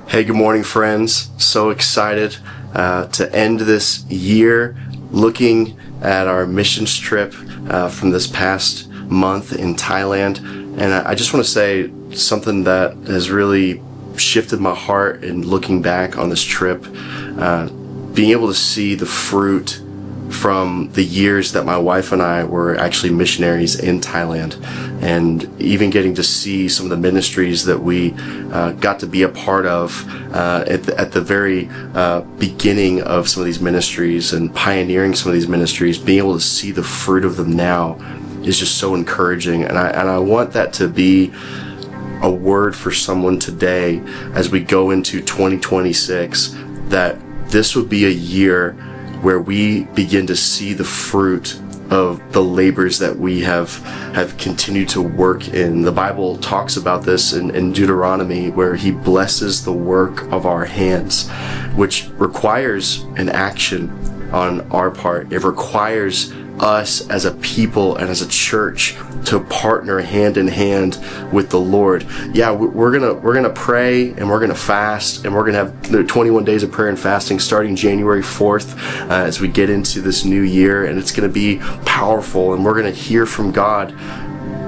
Hey, good morning, friends. So excited to end this year looking at our missions trip from this past month in Thailand. And I just want to say something that has really shifted my heart in looking back on this trip, being able to see the fruit from the years that my wife and I were actually missionaries in Thailand, and even getting to see some of the ministries that we got to be a part of at the very beginning of some of these ministries and pioneering some of these ministries. Being able to see the fruit of them now is just so encouraging, and I want that to be a word for someone today as we go into 2026, that this would be a year where we begin to see the fruit of the labors that we have continued to work in. The Bible talks about this in Deuteronomy, where he blesses the work of our hands, which requires an action on our part. It requires us as a people and as a church to partner hand in hand with the Lord. Yeah, we're gonna pray, and we're gonna fast, and we're gonna have the 21 days of prayer and fasting starting January 4th as we get into this new year, and it's gonna be powerful, and we're gonna hear from God.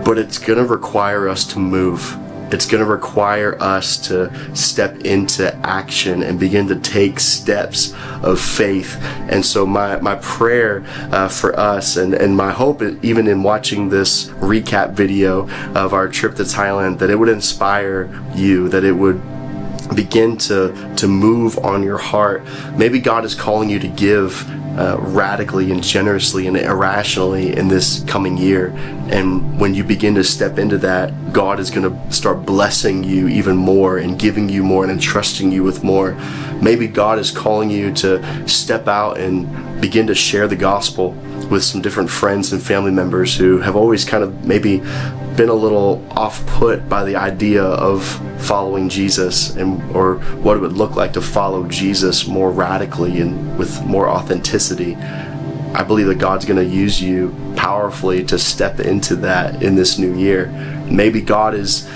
But it's gonna require us to move. It's going to require us to step into action and begin to take steps of faith. And so my prayer for us, and my hope, even in watching this recap video of our trip to Thailand, that it would inspire you, that it would begin to move on your heart. Maybe God is calling you to give radically and generously and irrationally in this coming year. And when you begin to step into that, God is going to start blessing you even more and giving you more and entrusting you with more. Maybe God is calling you to step out and begin to share the gospel with some different friends and family members who have always kind of maybe been a little off-put by the idea of following Jesus, or what it would look like to follow Jesus more radically and with more authenticity. I believe that God's going to use you powerfully to step into that in this new year. Maybe God is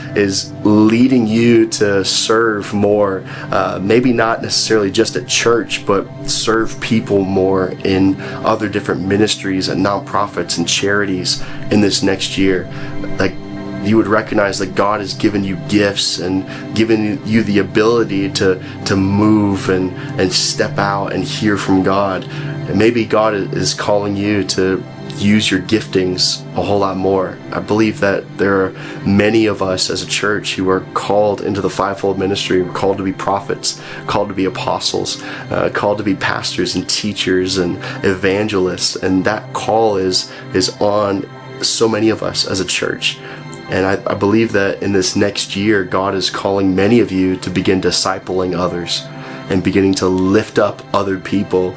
leading you to serve more, maybe not necessarily just at church, but serve people more in other different ministries and nonprofits and charities in this next year. Like, you would recognize that God has given you gifts and given you the ability to move and step out and hear from God. And maybe God is calling you to use your giftings a whole lot more. I believe that there are many of us as a church who are called into the fivefold ministry. We're called to be prophets, called to be apostles, called to be pastors and teachers and evangelists. And that call is on so many of us as a church. And I believe that in this next year, God is calling many of you to begin discipling others and beginning to lift up other people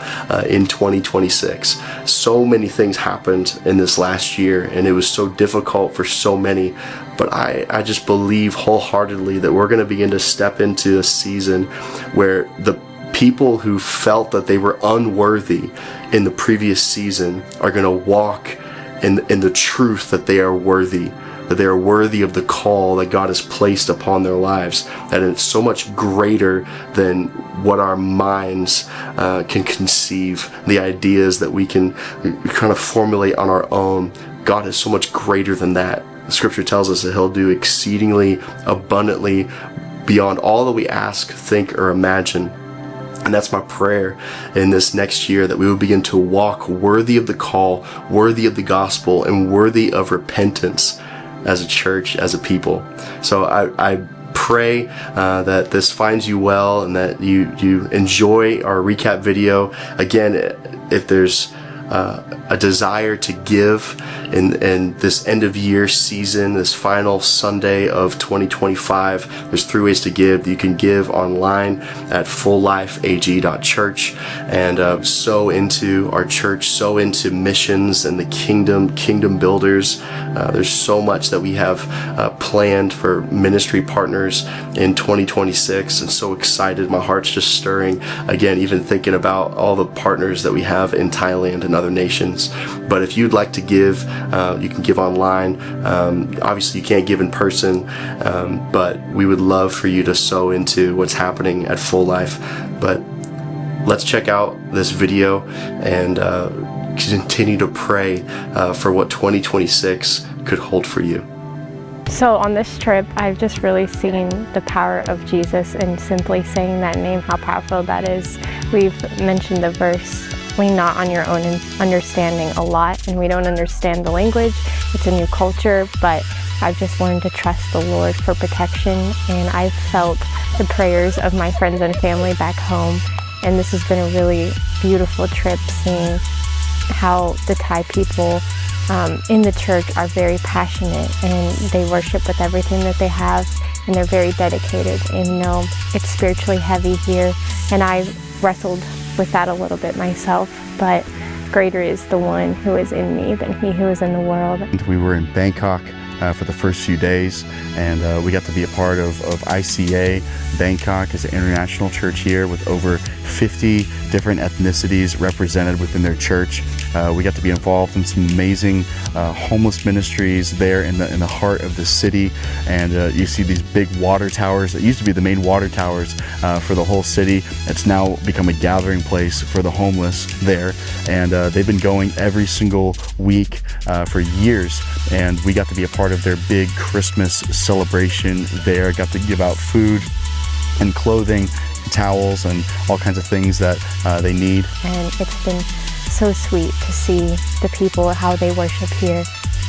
in 2026. So many things happened in this last year, and it was so difficult for so many. But I just believe wholeheartedly that we're going to begin to step into a season where the people who felt that they were unworthy in the previous season are going to walk in the truth that they are worthy, that they are worthy of the call that God has placed upon their lives, that it's so much greater than what our minds can conceive, the ideas that we can kind of formulate on our own. God is so much greater than that. The scripture tells us that he'll do exceedingly abundantly beyond all that we ask, think, or imagine. And that's my prayer in this next year, that we will begin to walk worthy of the call, worthy of the gospel, and worthy of repentance as a church, as a people. So I pray that this finds you well, and that you enjoy our recap video. Again, if there's a desire to give in this end of year season, this final Sunday of 2025, there's 3 ways to give. You can give online at fulllifeag.church and sow into our church, sow into missions and the kingdom builders. There's so much that we have planned for ministry partners in 2026, and so excited. My heart's just stirring again, even thinking about all the partners that we have in Thailand and other nations. But if you'd like to give, you can give online. Obviously you can't give in person, but we would love for you to sow into what's happening at Full Life. But let's check out this video and continue to pray for what 2026 could hold for you. So on this trip, I've just really seen the power of Jesus, and simply saying that name, how powerful that is. We've mentioned the verse, lean not on your own understanding, a lot, and we don't understand the language. It's a new culture, but I've just learned to trust the Lord for protection, and I've felt the prayers of my friends and family back home. And this has been a really beautiful trip, seeing how the Thai people in the church are very passionate, and they worship with everything that they have, and they're very dedicated. And it's spiritually heavy here, and I wrestled with that a little bit myself, but greater is the one who is in me than he who is in the world. We were in Bangkok for the first few days, and we got to be a part of ICA Bangkok. Is an international church here with over 50 different ethnicities represented within their church. We got to be involved in some amazing homeless ministries there in the heart of the city, and you see these big water towers that used to be the main water towers for the whole city. It's now become a gathering place for the homeless there, and they've been going every single week for years, and we got to be a part of their big Christmas celebration there. Got to give out food and clothing, towels, and all kinds of things that they need. And it's been so sweet to see the people, how they worship here,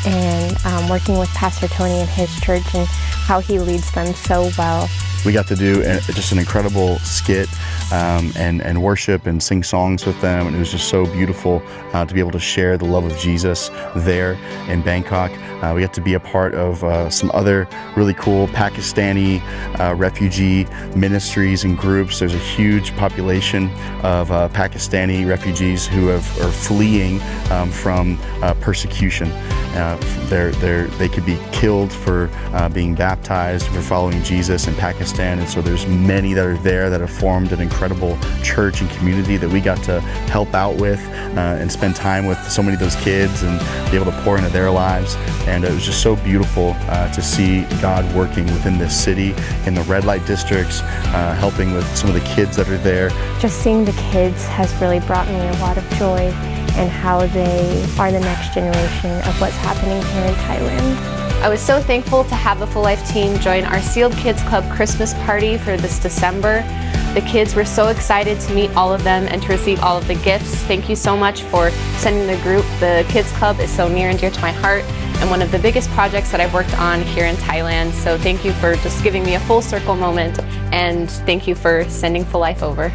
and working with Pastor Tony and his church, and how he leads them so well. We got to do just an incredible skit and worship and sing songs with them, and it was just so beautiful to be able to share the love of Jesus there in Bangkok. We got to be a part of some other really cool Pakistani refugee ministries and groups. There's a huge population of Pakistani refugees who are fleeing from persecution. They could be killed for being baptized, for following Jesus in Pakistan, and so there's many that are there that have formed an incredible church and community that we got to help out with and spend time with so many of those kids and be able to pour into their lives. And it was just so beautiful to see God working within this city, in the red light districts, helping with some of the kids that are there. Just seeing the kids has really brought me a lot of joy, and how they are the next generation of what's happening here in Thailand. I was so thankful to have the Full Life team join our Sealed Kids Club Christmas party for this December. The kids were so excited to meet all of them and to receive all of the gifts. Thank you so much for sending the group. The Kids Club is so near and dear to my heart, and one of the biggest projects that I've worked on here in Thailand. So thank you for just giving me a full circle moment, and thank you for sending Full Life over.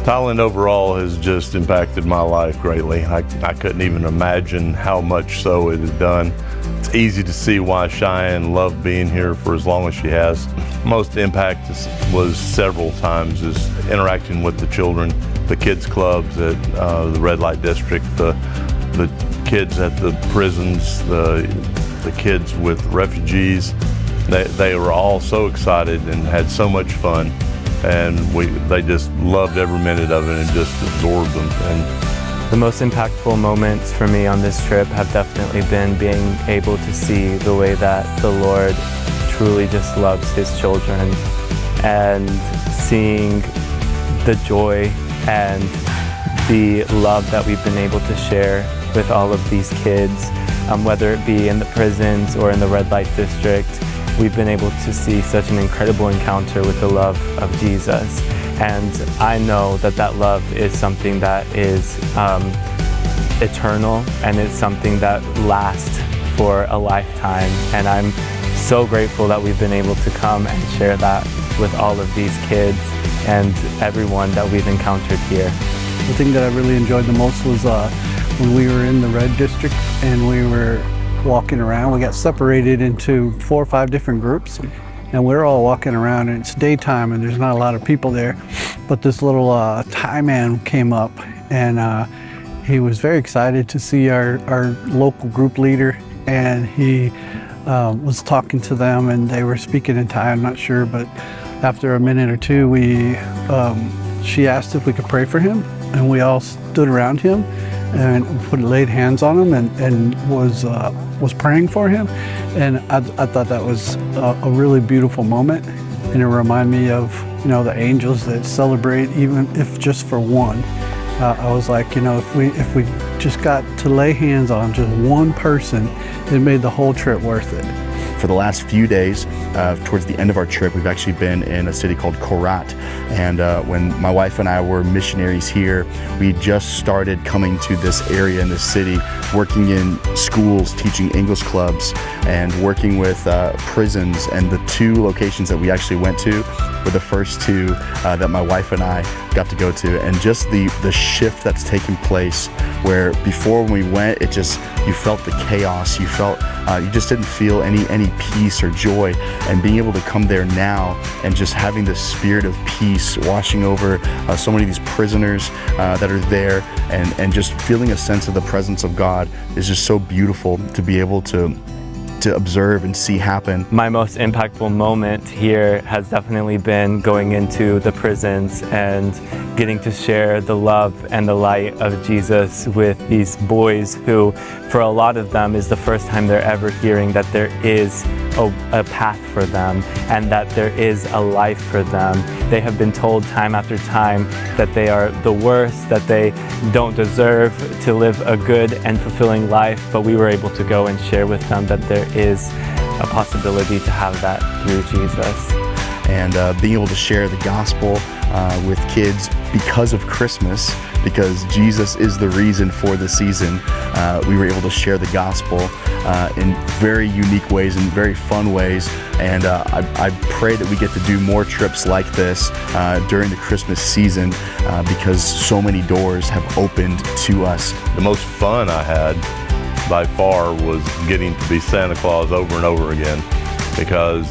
Thailand overall has just impacted my life greatly. I couldn't even imagine how much so it has done. It's easy to see why Cheyenne loved being here for as long as she has. Most impact was several times is interacting with the children, the kids clubs at the red light district, the kids at the prisons, the kids with refugees. They were all so excited and had so much fun. And they just loved every minute of it and just absorbed them. And the most impactful moments for me on this trip have definitely been being able to see the way that the Lord truly just loves his children, and seeing the joy and the love that we've been able to share with all of these kids, whether it be in the prisons or in the red light district. We've been able to see such an incredible encounter with the love of Jesus. And I know that that love is something that is eternal, and it's something that lasts for a lifetime. And I'm so grateful that we've been able to come and share that with all of these kids and everyone that we've encountered here. The thing that I really enjoyed the most was when we were in the red district and we were walking around. We got separated into 4 or 5 different groups, and we're all walking around, and it's daytime and there's not a lot of people there. But this little Thai man came up, and he was very excited to see our local group leader, and he was talking to them, and they were speaking in Thai, I'm not sure, but after a minute or two, she asked if we could pray for him, and we all stood around him, and laid hands on him and was praying for him. And I thought that was a really beautiful moment. And it reminded me of, the angels that celebrate even if just for one. I was like, if we just got to lay hands on just one person, it made the whole trip worth it. For the last few days, towards the end of our trip, we've actually been in a city called Korat. And when my wife and I were missionaries here, we just started coming to this area in this city, working in schools, teaching English clubs, and working with prisons. And the 2 locations that we actually went to were the first 2 that my wife and I got to go to. And just the shift that's taken place, where before when we went, you felt the chaos, you just didn't feel any peace or joy. And being able to come there now and just having the spirit of peace washing over so many of these prisoners that are there, and just feeling a sense of the presence of God is just so beautiful to be able to observe and see happen. My most impactful moment here has definitely been going into the prisons and getting to share the love and the light of Jesus with these boys who, for a lot of them, is the first time they're ever hearing that there is a path for them and that there is a life for them. They have been told time after time that they are the worst, that they don't deserve to live a good and fulfilling life, but we were able to go and share with them that there is a possibility to have that through Jesus. And being able to share the gospel with kids because of Christmas, because Jesus is the reason for the season, we were able to share the gospel in very unique ways and very fun ways. And I pray that we get to do more trips like this during the Christmas season because so many doors have opened to us. The most fun I had by far was getting to be Santa Claus over and over again, because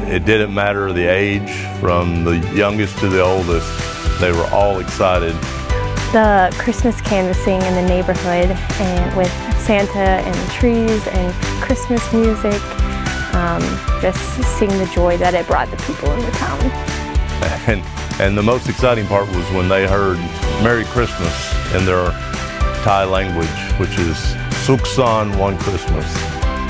it didn't matter the age, from the youngest to the oldest, they were all excited. The Christmas canvassing in the neighborhood, and with Santa and trees and Christmas music, just seeing the joy that it brought the people in the town. And the most exciting part was when they heard Merry Christmas in their Thai language, which is Suksan One Christmas.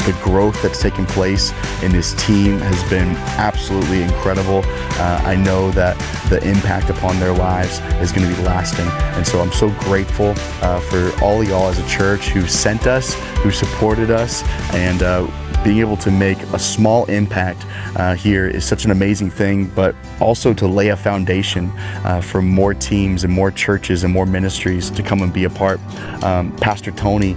The growth that's taken place in this team has been absolutely incredible. I know that the impact upon their lives is going to be lasting. And so I'm so grateful for all of y'all as a church who sent us, who supported us, and being able to make a small impact here is such an amazing thing, but also to lay a foundation for more teams and more churches and more ministries to come and be a part. Pastor Tony,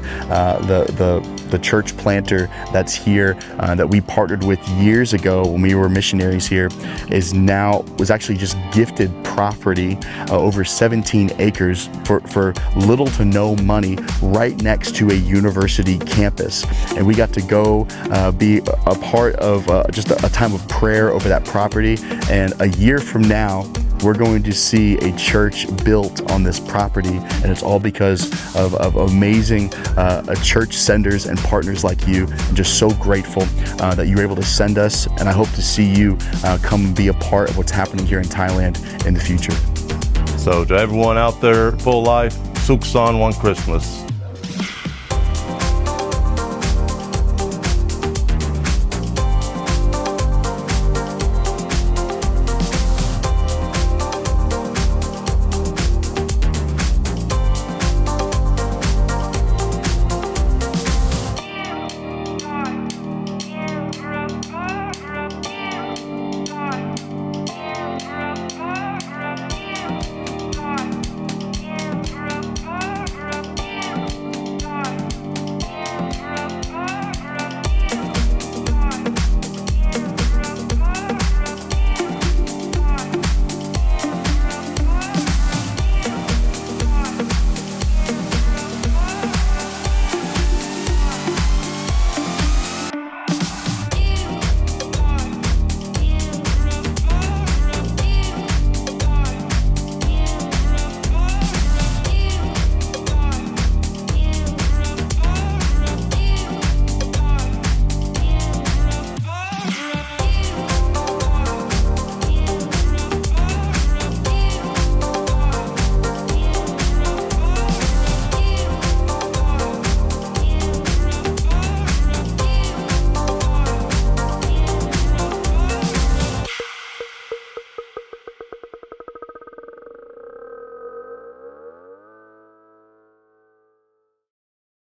the church planter that's here, that we partnered with years ago when we were missionaries here, was actually just gifted property, over 17 acres for little to no money, right next to a university campus. And we got to go be a part of just a time of prayer over that property. And a year from now, we're going to see a church built on this property, and it's all because of amazing church senders and partners like you. I'm just so grateful that you were able to send us, and I hope to see you come and be a part of what's happening here in Thailand in the future. So to everyone out there, full life, Suksan One Christmas.